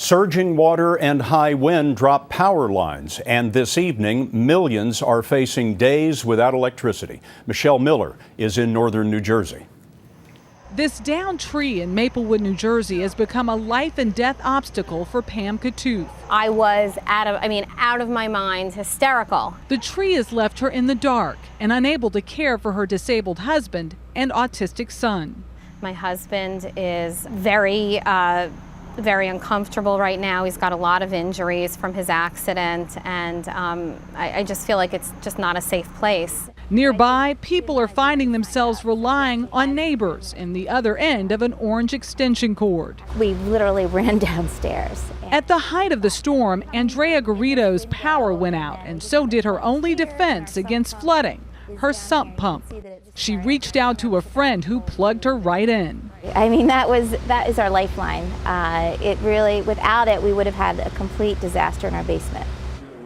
Surging water and high wind drop power lines, and this evening, millions are facing days without electricity. Michelle Miller is in northern New Jersey. This downed tree in Maplewood, New Jersey has become a life and death obstacle for Pam Katuth. I was out of my mind, hysterical. The tree has left her in the dark and unable to care for her disabled husband and autistic son. My husband is very uncomfortable right now. He's got a lot of injuries from his accident, and I just feel like it's just not a safe place. Nearby, people are finding themselves relying on neighbors in the other end of an orange extension cord. We literally ran downstairs. At the height of the storm, Andrea Garrido's power went out, and so did her only defense against flooding, her sump pump. She reached out to a friend who plugged her right in. I mean, that is our lifeline. It really, without it, we would have had a complete disaster in our basement.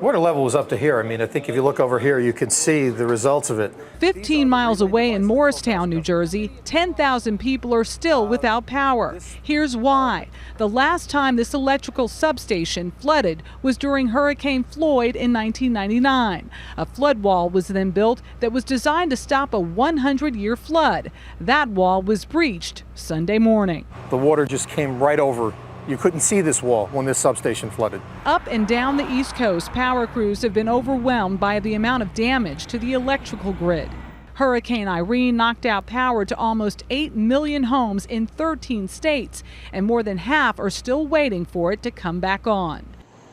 Water level was up to here. I mean, I think if you look over here, you can see the results of it. 15 miles away in Morristown, New Jersey, 10,000 people are still without power. Here's why. The last time this electrical substation flooded was during Hurricane Floyd in 1999. A flood wall was then built that was designed to stop a 100-year flood. That wall was breached Sunday morning. The water just came right over. You couldn't see this wall when this substation flooded. Up and down the East Coast, power crews have been overwhelmed by the amount of damage to the electrical grid. Hurricane Irene knocked out power to almost 8 million homes in 13 states, and more than half are still waiting for it to come back on.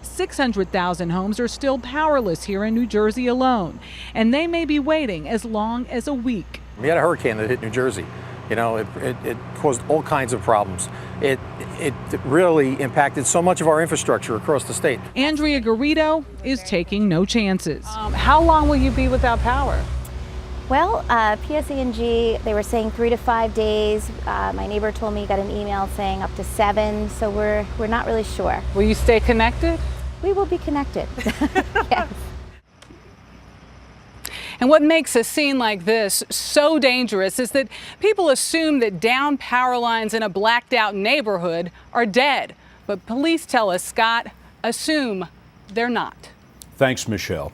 600,000 homes are still powerless here in New Jersey alone, and they may be waiting as long as a week. We had a hurricane that hit New Jersey. You know, it caused all kinds of problems. It really impacted so much of our infrastructure across the state. Andrea Garrido is taking no chances. How long will you be without power? Well, PSE&G, they were saying 3 to 5 days. My neighbor told me he got an email saying up to 7, so we're not really sure. Will you stay connected? We will be connected. Yes. And what makes a scene like this so dangerous is that people assume that downed power lines in a blacked out neighborhood are dead. But police tell us, Scott, assume they're not. Thanks, Michelle.